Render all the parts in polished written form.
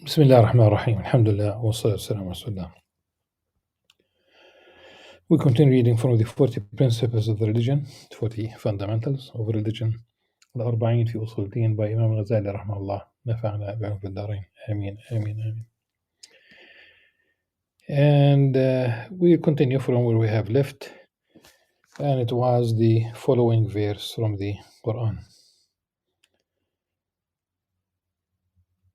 Bismillah ar-Rahman ar-Rahim. Alhamdulillah wa salatu wassalamu ala Rasulillah. We continue reading from the 40 principles of the religion, 40 fundamentals of religion. الأربعين في أصول الدين by Imam Al-Ghazali رحمه الله. نفعنا بهم في الدارين. Ameen, ameen, ameen. And we continue from where we have left. And it was the following verse from the Quran.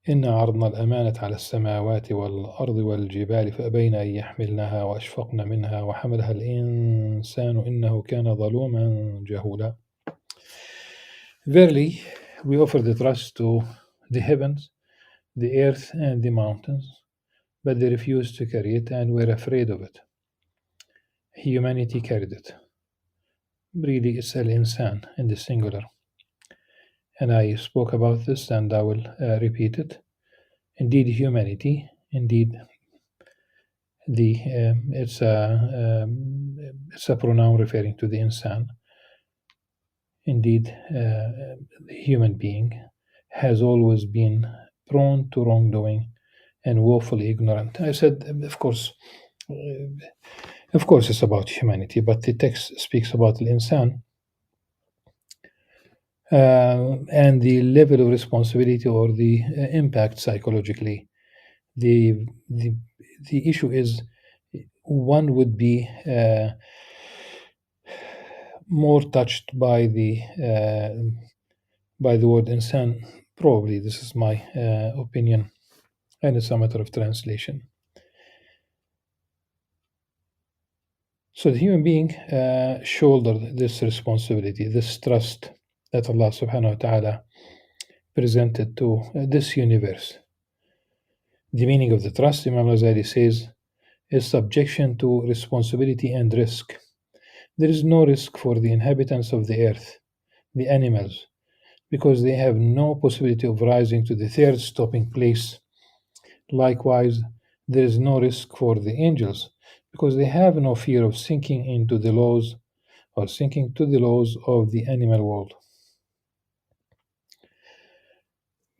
إنا عرضنا الأمانة على السماوات والأرض والجبال فأبين أن يحملنها وأشفقن منها وحملها الإنسان إنه كان ظلوما جهولا. Verily, we offer the trust to the heavens, the earth, and the mountains, but they refused to carry it and were afraid of it. Humanity carried it. Really, it's al-insan in the singular. And I spoke about this and I will repeat it. Indeed, humanity, indeed, it's a pronoun referring to the insan. Indeed, the human being has always been prone to wrongdoing and woefully ignorant. I said, of course, it's about humanity, but the text speaks about the insan. And the level of responsibility or the impact psychologically. The issue is one would be more touched by the word insan. Probably this is my opinion, and it's a matter of translation. So the human being shouldered this responsibility, this trust that Allah subhanahu wa ta'ala presented to this universe. The meaning of the trust, Imam Al-Ghazali says, is subjection to responsibility and risk. There is no risk for the inhabitants of the earth, the animals, because they have no possibility of rising to the third stopping place. Likewise, there is no risk for the angels, because they have no fear of sinking into the laws or sinking to the laws of the animal world.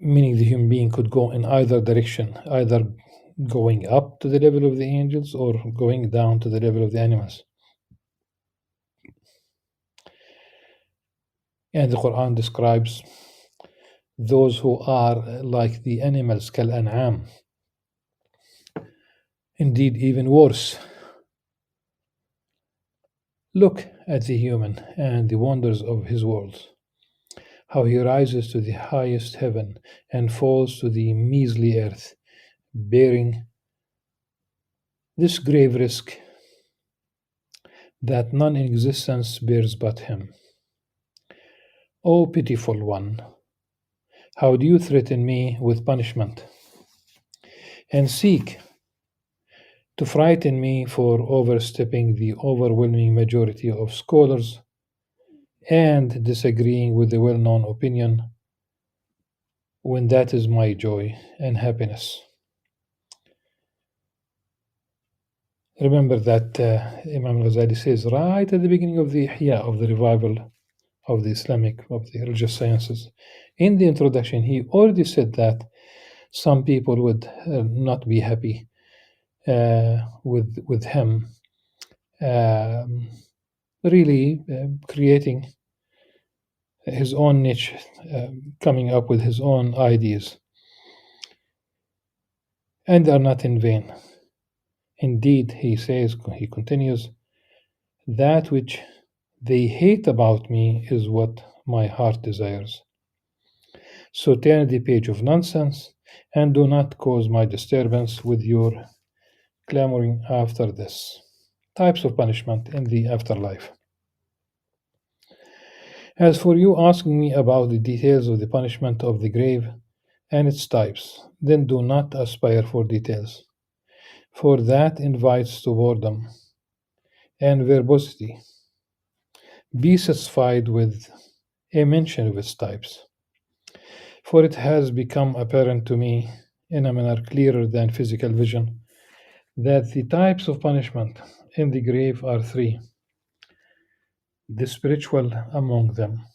Meaning the human being could go in either direction, either going up to the level of the angels or going down to the level of the animals. And the Quran describes those who are like the animals, kal-an'am. Indeed, even worse. Look at the human and the wonders of his worlds, how he rises to the highest heaven and falls to the measly earth, bearing this grave risk that none in existence bears but him. O pitiful one, how do you threaten me with punishment and seek to frighten me for overstepping the overwhelming majority of scholars and disagreeing with the well-known opinion when that is my joy and happiness. Remember that Imam Al-Ghazali says right at the beginning of the Ihya, of the revival of the Islamic, of the religious sciences, in the introduction, he already said that some people would not be happy with him really creating his own niche, coming up with his own ideas. And they are not in vain. Indeed, he says, he continues, that which they hate about me is what my heart desires. So turn the page of nonsense and do not cause my disturbance with your clamoring after this. Types of punishment in the afterlife. As for you asking me about the details of the punishment of the grave and its types, then do not aspire for details, for that invites to boredom and verbosity. Be satisfied with a mention of its types, for it has become apparent to me in a manner clearer than physical vision that the types of punishment in the grave are three, the spiritual among them,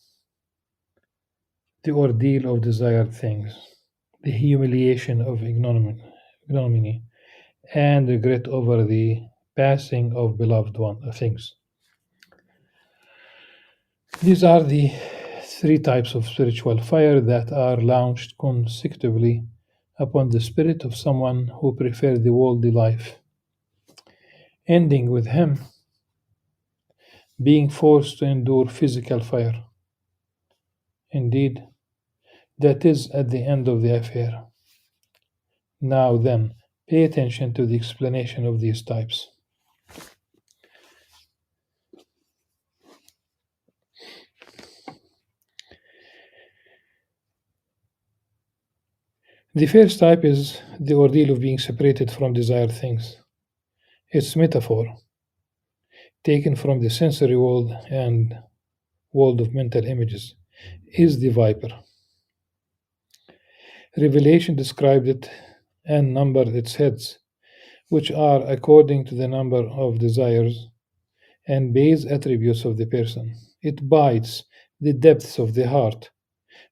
the ordeal of desired things, the humiliation of ignominy, and regret over the passing of things. These are the three types of spiritual fire that are launched consecutively upon the spirit of someone who prefers the worldly life, ending with him being forced to endure physical fire. Indeed, that is at the end of the affair. Now then, pay attention to the explanation of these types. The first type is the ordeal of being separated from desired things. Its metaphor, taken from the sensory world and world of mental images, is the viper. Revelation described it and numbered its heads, which are according to the number of desires and base attributes of the person. It bites the depths of the heart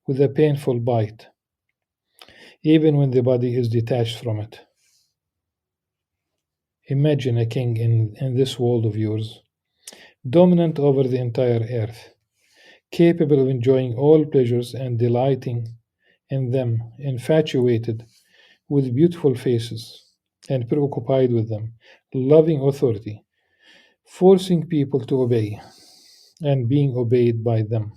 with a painful bite, even when the body is detached from it. Imagine a king in this world of yours, dominant over the entire earth, capable of enjoying all pleasures and delighting in them, infatuated with beautiful faces and preoccupied with them, loving authority, forcing people to obey and being obeyed by them.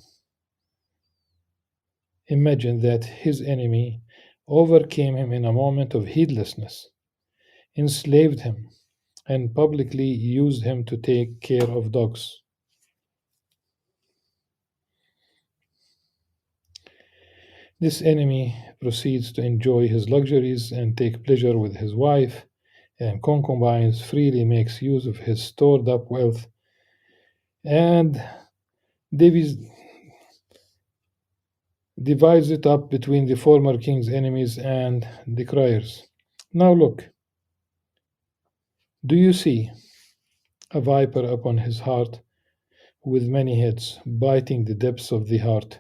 Imagine that his enemy overcame him in a moment of heedlessness, enslaved him, and publicly used him to take care of dogs. This enemy proceeds to enjoy his luxuries and take pleasure with his wife, and concubines freely makes use of his stored up wealth and divides divides it up between the former king's enemies and the criers. Now look, do you see a viper upon his heart with many heads, biting the depths of the heart,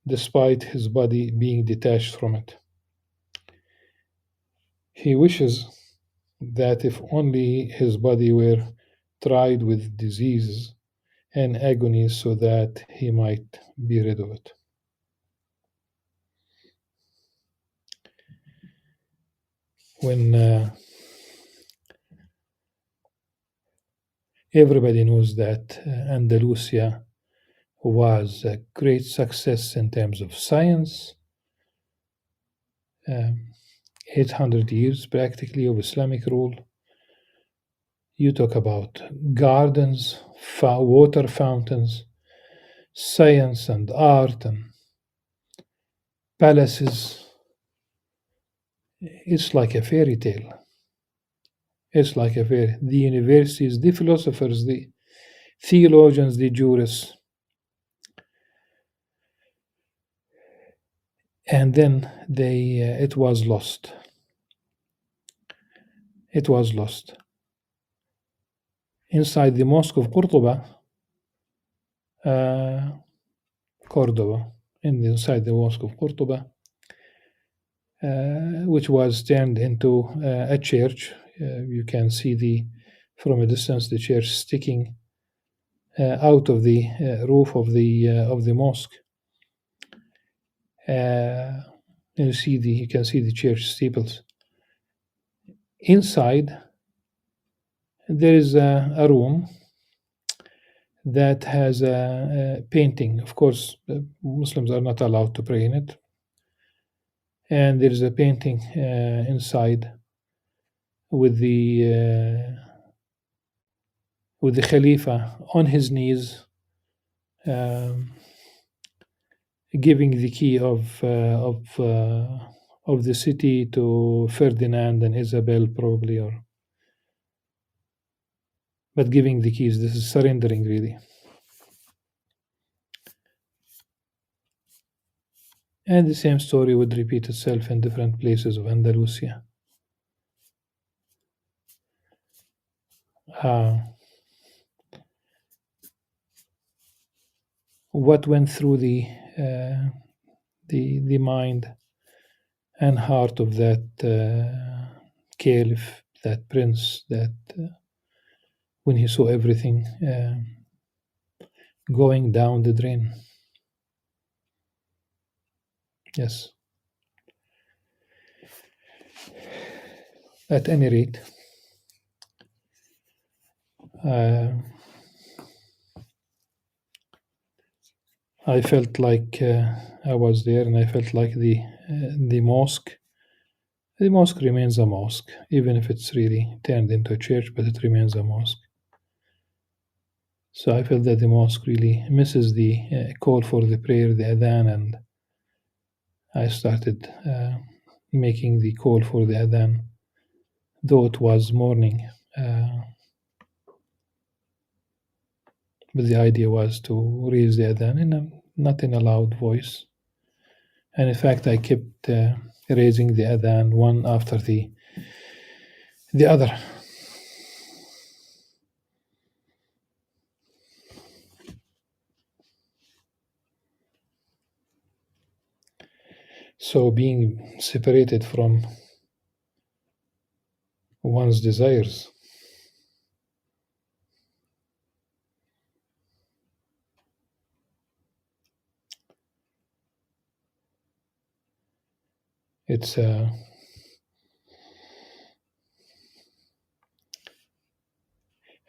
despite his body being detached from it? He wishes that if only his body were tried with diseases and agonies so that he might be rid of it. When everybody knows that Andalusia was a great success in terms of science, um, 800 years practically of Islamic rule. You talk about gardens, water fountains, science and art and palaces. It's like a fairy tale. It's like a fairy. The universities, the philosophers, the theologians, the jurists. And then it was lost. It was lost. Inside the mosque of uh, Cordoba, inside the mosque of Cordoba, which was turned into a church. You can see from a distance the church sticking out of the roof of the mosque. You can see the church steeples. Inside, there is a room that has a painting. Of course, Muslims are not allowed to pray in it. And there is a painting inside with the Khalifa on his knees, um, giving the key of the city to Ferdinand and Isabel, probably, but giving the keys. This is surrendering, really. And the same story would repeat itself in different places of Andalusia. Uh, what went through the mind and heart of that caliph, that prince, that when he saw everything going down the drain. Yes. At any rate, I felt like I was there, and I felt like the mosque. The mosque remains a mosque, even if it's really turned into a church, but it remains a mosque. So I felt that the mosque really misses the call for the prayer, the adhan, and I started making the call for the adhan, though it was morning. But the idea was to raise the adhan not in a loud voice. And in fact, I kept raising the adhan one after the other. So being separated from one's desires, it's and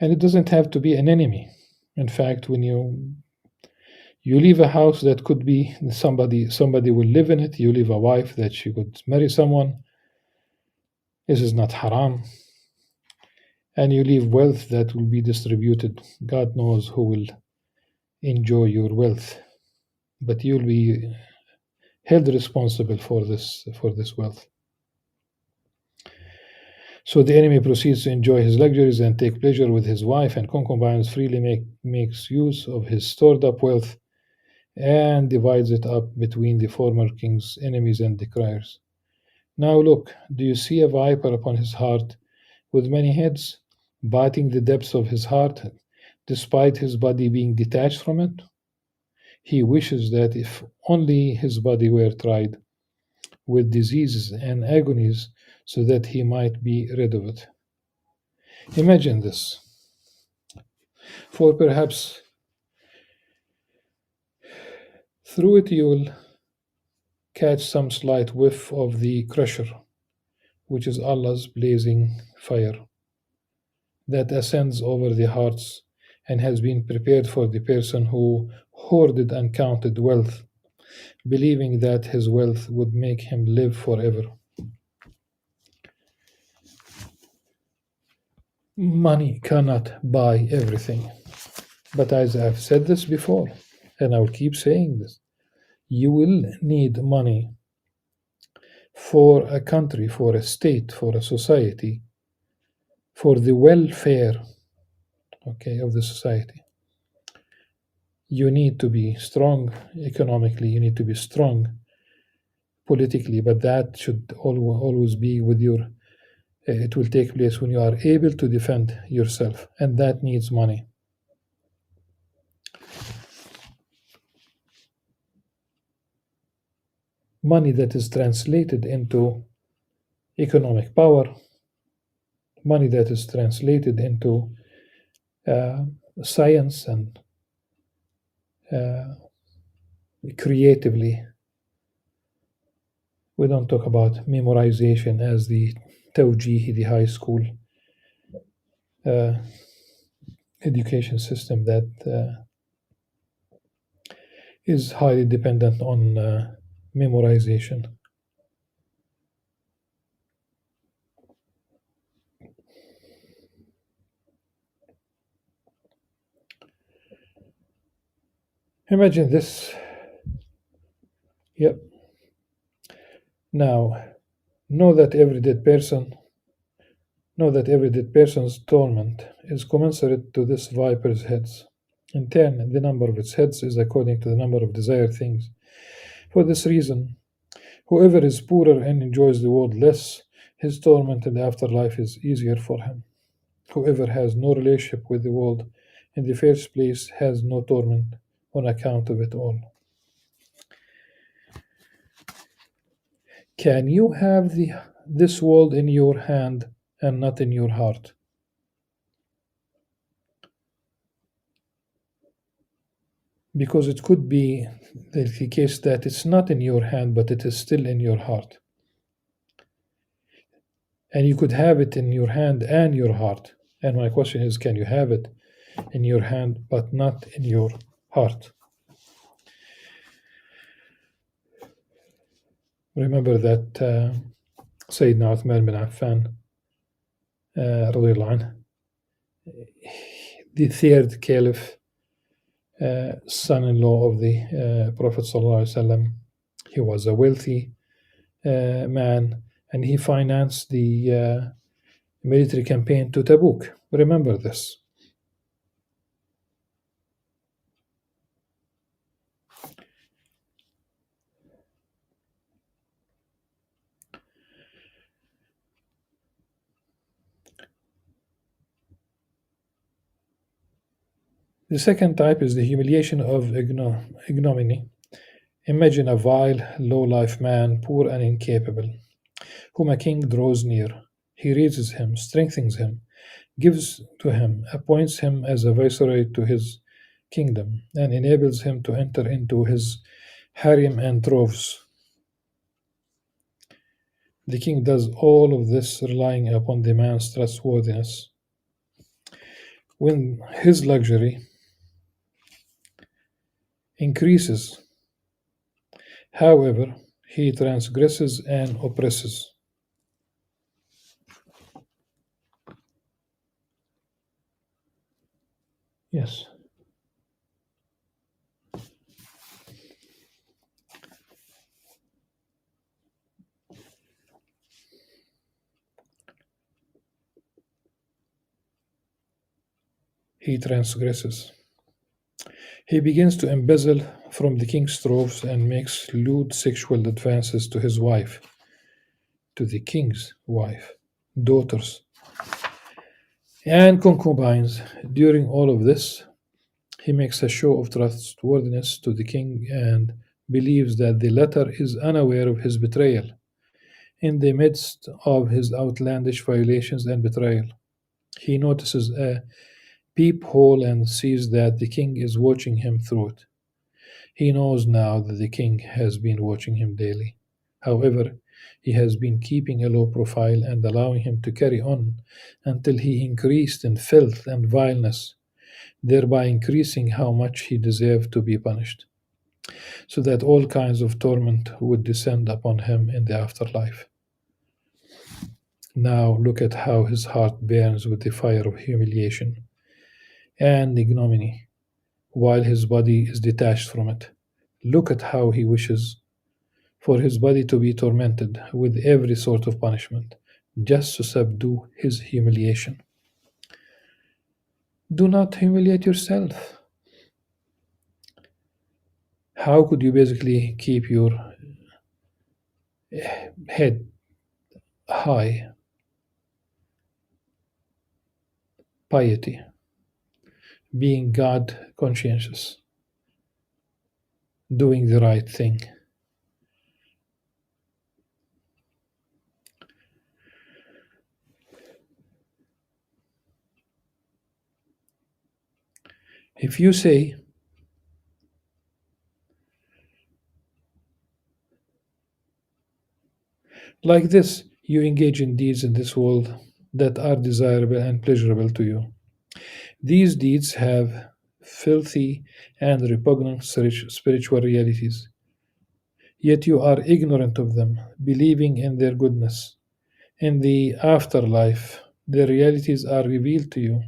it doesn't have to be an enemy. In fact, when you leave a house that could be somebody will live in it, you leave a wife that she could marry someone, this is not haram, and you leave wealth that will be distributed, God knows who will enjoy your wealth, but you'll be held responsible for this wealth. So the enemy proceeds to enjoy his luxuries and take pleasure with his wife and concubines, freely makes use of his stored up wealth, and divides it up between the former king's enemies and decriers. Now look, do you see a viper upon his heart with many heads, biting the depths of his heart, despite his body being detached from it? He wishes that if only his body were tried with diseases and agonies, so that he might be rid of it. Imagine this. For perhaps through it you'll catch some slight whiff of the crusher, which is Allah's blazing fire that ascends over the hearts and has been prepared for the person who hoarded uncounted wealth, believing that his wealth would make him live forever. Money cannot buy everything. But as I've said this before, and I will keep saying this, you will need money for a country, for a state, for a society, for the welfare, of the society. You need to be strong economically, you need to be strong politically, but that should always be with your, it will take place when you are able to defend yourself, and that needs money. Money that is translated into economic power, money that is translated into science and creatively. We don't talk about memorization as the tawjih, the high school education system that is highly dependent on memorization. Imagine this. Yep. Now, know that every dead person's torment is commensurate to this viper's heads. In turn, the number of its heads is according to the number of desired things. For this reason, whoever is poorer and enjoys the world less, his torment in the afterlife is easier for him. Whoever has no relationship with the world in the first place has no torment on account of it all. Can you have this world in your hand and not in your heart? Because it could be the case that it's not in your hand, but it is still in your heart. And you could have it in your hand and your heart. And my question is, can you have it in your hand but not in your heart? Remember that Sayyidina Uthman bin Affan, radiallahu anhu, the third caliph, son-in-law of the Prophet sallallahu alaihi wasallam, he was a wealthy man, and he financed the military campaign to Tabuk. Remember this. The second type is the humiliation of ignominy. Imagine a vile, low-life man, poor and incapable, whom a king draws near. He raises him, strengthens him, gives to him, appoints him as a viceroy to his kingdom, and enables him to enter into his harem and troves. The king does all of this relying upon the man's trustworthiness. When his luxury increases, however, he transgresses and oppresses. Yes. He transgresses. He begins to embezzle from the king's troves and makes lewd sexual advances to his wife, to the king's wife, daughters, and concubines. During all of this, he makes a show of trustworthiness to the king and believes that the latter is unaware of his betrayal. In the midst of his outlandish violations and betrayal, he notices a peephole and sees that the king is watching him through it. He knows now that the king has been watching him daily. However, he has been keeping a low profile and allowing him to carry on until he increased in filth and vileness, thereby increasing how much he deserved to be punished, so that all kinds of torment would descend upon him in the afterlife. Now look at how his heart burns with the fire of humiliation and ignominy, while his body is detached from it. Look at how he wishes for his body to be tormented with every sort of punishment, just to subdue his humiliation. Do not humiliate yourself. How could you basically keep your head high? Piety, being God conscientious, doing the right thing. If you say, like this, you engage in deeds in this world that are desirable and pleasurable to you. These deeds have filthy and repugnant spiritual realities, yet you are ignorant of them, believing in their goodness. In the afterlife, their realities are revealed to you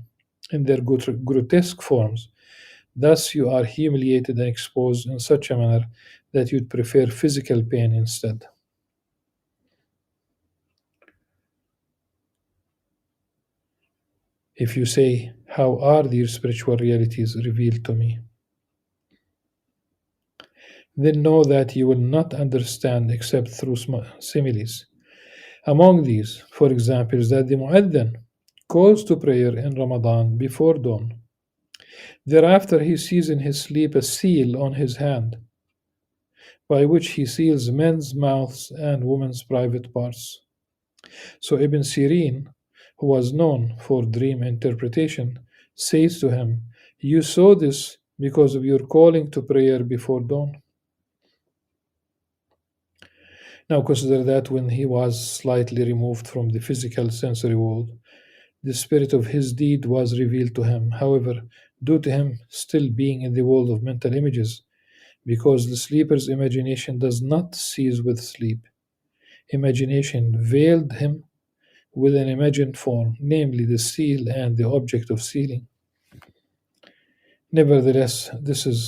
in their grotesque forms. Thus, you are humiliated and exposed in such a manner that you'd prefer physical pain instead. If you say, how are these spiritual realities revealed to me? Then know that you will not understand except through similes. Among these, for example, is that the mu'adhin calls to prayer in Ramadan before dawn. Thereafter, he sees in his sleep a seal on his hand. by which he seals men's mouths and women's private parts. So Ibn Sirin, who was known for dream interpretation, says to him, "You saw this because of your calling to prayer before dawn." Now consider that when he was slightly removed from the physical sensory world, the spirit of his deed was revealed to him. However, due to him still being in the world of mental images, because the sleeper's imagination does not cease with sleep, imagination veiled him with an imagined form, namely the seal and the object of sealing. Nevertheless, this is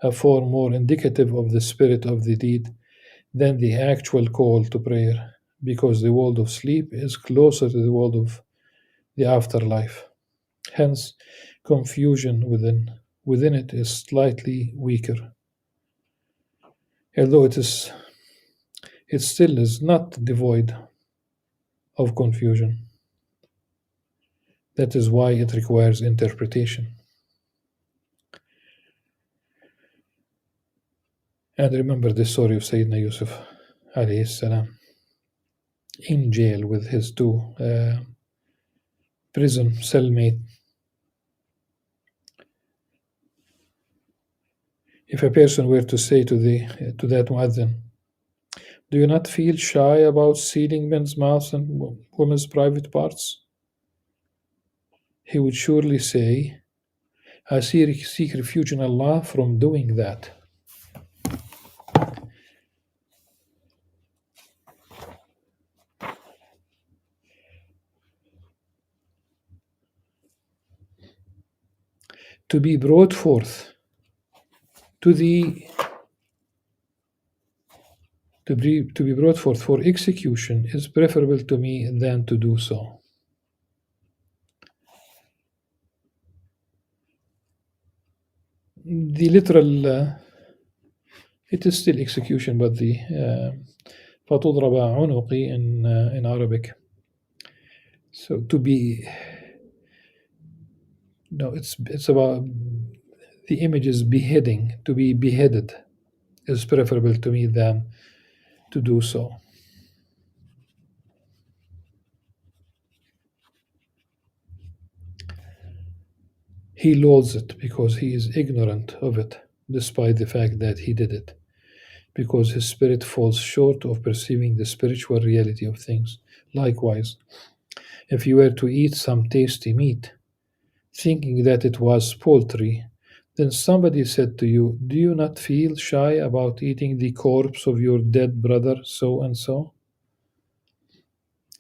a form more indicative of the spirit of the deed than the actual call to prayer, because the world of sleep is closer to the world of the afterlife. Hence, confusion within it is slightly weaker, although it still is not devoid of confusion. That is why it requires interpretation. And remember the story of Sayyidina Yusuf alayhi salam in jail with his two prison cellmates. If a person were to say to that muazzin, "Do you not feel shy about sealing men's mouths and women's private parts?" he would surely say, "I seek refuge in Allah from doing that." To be brought forth to the to be brought forth for execution is preferable to me than to do so. The literal, it is still execution, but the فَتُضْرَبَ عُنُقِي in Arabic. So to be, no, it's about the image is beheading. To be beheaded is preferable to me than to do so. He loathes it because he is ignorant of it, despite the fact that he did it, because his spirit falls short of perceiving the spiritual reality of things. Likewise, if you were to eat some tasty meat, thinking that it was poultry, then somebody said to you, "Do you not feel shy about eating the corpse of your dead brother so and so?"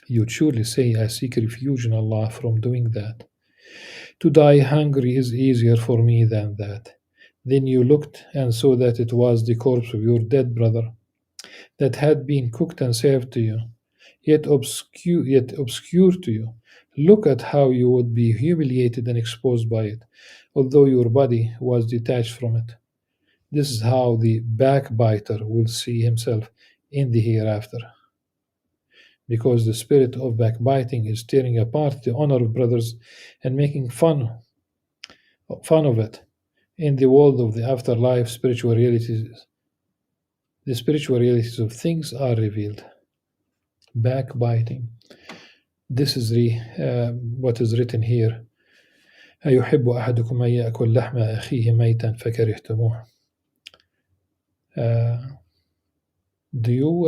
You'd surely say, "I seek refuge in Allah from doing that. To die hungry is easier for me than that." Then you looked and saw that it was the corpse of your dead brother that had been cooked and served to you, yet obscure to you. Look at how you would be humiliated and exposed by it, although your body was detached from it. This is how the backbiter will see himself in the hereafter, because the spirit of backbiting is tearing apart the honor of brothers and making fun of it. In the world of the afterlife, the spiritual realities of things are revealed. Backbiting. This is what is written here. أيحب أحدكم أن يأكل لحم أخيه ميتا فكرهتموه. Do you,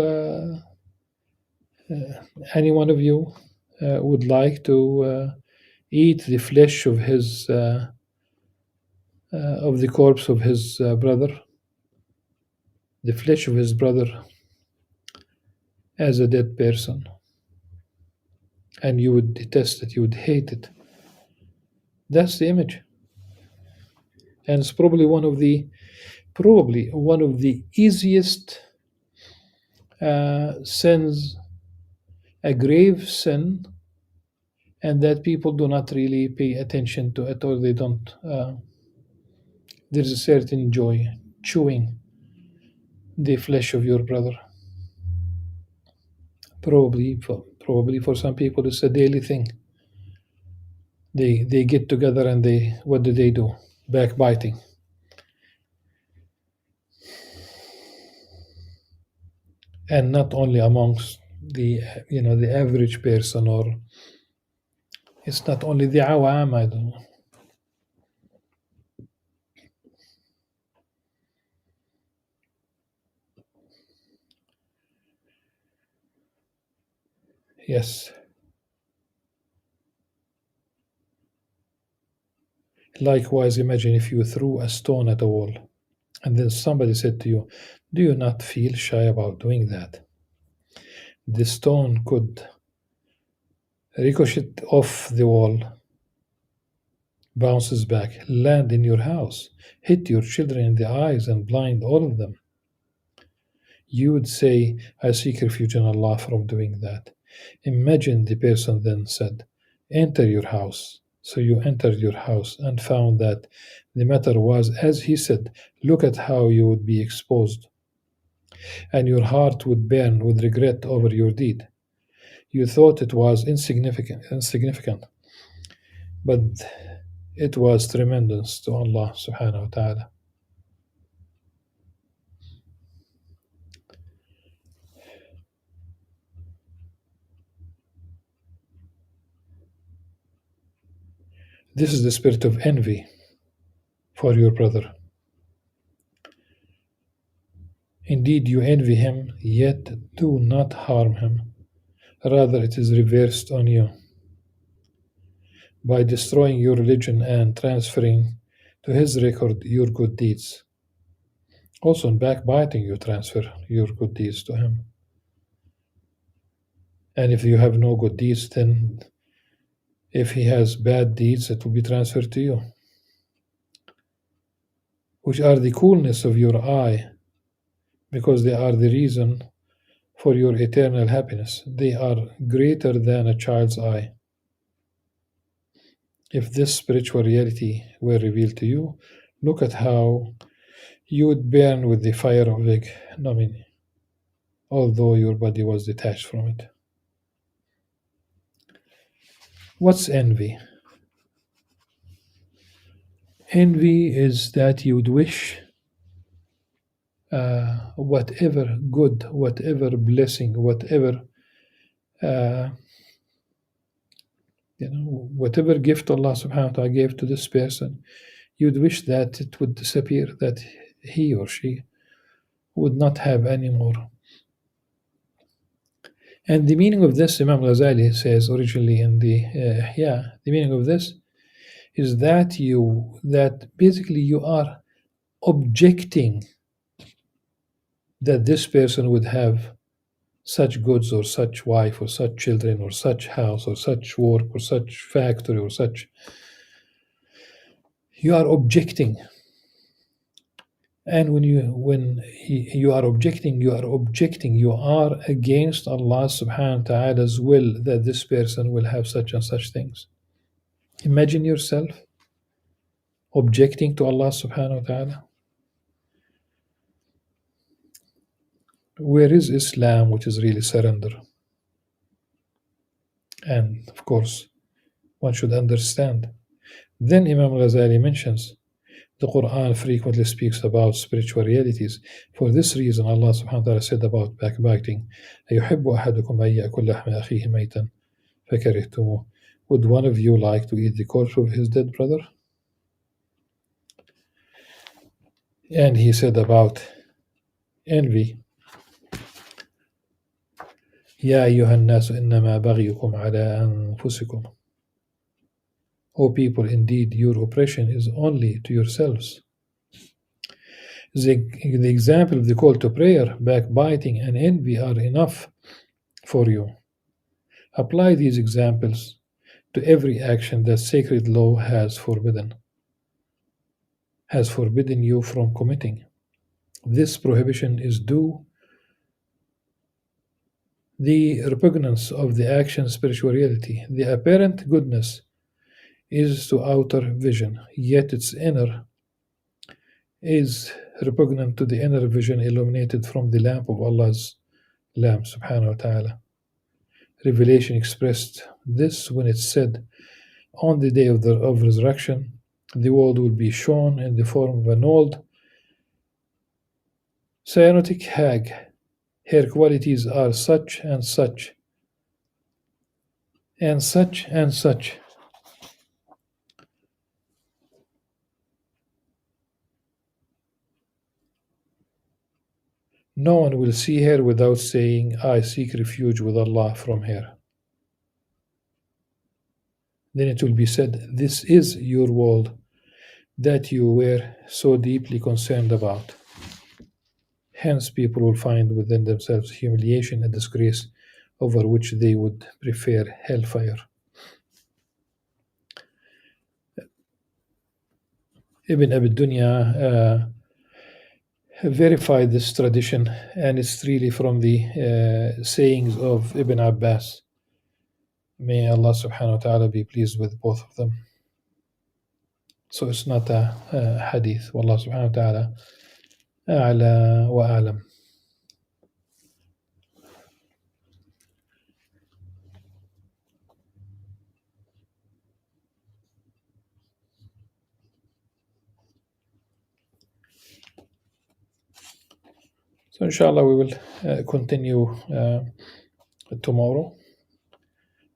any one of you, would like to eat the flesh of of the corpse of his brother, the flesh of his brother as a dead person, and you would detest it, you would hate it? That's the image, and it's probably one of the easiest sins, a grave sin, and that people do not really pay attention to it, or they don't. There's a certain joy chewing the flesh of your brother. Probably for some people it's a daily thing. They get together and what do? Backbiting. and not only amongst the the average person, or it's not only the awam. I don't know. Yes. Likewise, imagine if you threw a stone at a wall and then somebody said to you, "Do you not feel shy about doing that?" The stone could ricochet off the wall, bounces back, land in your house, hit your children in the eyes, and blind all of them. You would say, "I seek refuge in Allah from doing that." Imagine the person then said, "Enter your house." So you entered your house and found that the matter was as he said. Look at how you would be exposed, and your heart would burn with regret over your deed. You thought it was insignificant, but it was tremendous to Allah subhanahu wa ta'ala. This is the spirit of envy for your brother. Indeed, you envy him, yet do not harm him. Rather, it is reversed on you. By destroying your religion and transferring to his record your good deeds. Also, in backbiting, you transfer your good deeds to him. And if you have no good deeds, then if he has bad deeds, it will be transferred to you, which are the coolness of your eye, because they are the reason for your eternal happiness. They are greater than a child's eye. If this spiritual reality were revealed to you, look at how you would burn with the fire of ignominy, although your body was detached from it. What's envy? Envy is that you would wish whatever good, whatever blessing, whatever uh, whatever gift Allah subhanahu wa ta'ala gave to this person, you'd wish that it would disappear, that he or she would not have any more. And the meaning of this, Imam Al-Ghazali says originally in the the meaning of this is that basically you are objecting that this person would have such goods or such wife or such children or such house or such work or such factory or such. You are objecting. And when you are objecting, you are against Allah subhanahu wa ta'ala's will that this person will have such and such things. Imagine yourself objecting to Allah subhanahu wa ta'ala. Where is Islam, which is really surrender? And of course, one should understand. Then Imam Al-Ghazali mentions the Quran frequently speaks about spiritual realities. For this reason, Allah subhanahu wa ta'ala said about backbiting, أَيُحِبُّ أَحَدُكُمْ أَن يَأْكُلَ لَحْمَ أَخِيهِ مَيْتًا فَكَرِهْتُمُوهُ. Would one of you like to eat the corpse of his dead brother? And he said about envy, يَا أَيُّهَا النَّاسُ إِنَّمَا بَغْيُكُمْ عَلَىٰ أَنفُسِكُمْ. O people, indeed, your oppression is only to yourselves. The example of the call to prayer, backbiting, and envy are enough for you. Apply these examples to every action that sacred law has forbidden you from committing. This prohibition is due the repugnance of the action spiritual reality. The apparent goodness is to outer vision, yet its inner is repugnant to the inner vision illuminated from the lamp of Allah's lamp subhanahu wa ta'ala. Revelation expressed this when it said, on the day of resurrection, the world will be shown in the form of an old cyanotic hag. her qualities are such and such, and such and such. No one will see her without saying, I seek refuge with Allah from her. Then it will be said, this is your world that you were so deeply concerned about. Hence, people will find within themselves humiliation and disgrace over which they would prefer hellfire. Ibn Abi Dunya verified this tradition, and it's really from the sayings of Ibn Abbas. May Allah subhanahu wa ta'ala be pleased with both of them. So it's not a hadith. Wallah subhanahu wa ta'ala a'la wa a'lam. So inshallah we will continue tomorrow.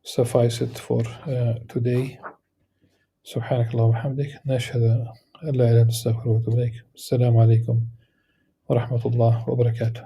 Suffice it for today. سبحانك اللهم وبحمدك نشهد أن لا إله إلا أنت نستغفرك ونتوب إليك. السلام عليكم ورحمة الله وبركاته.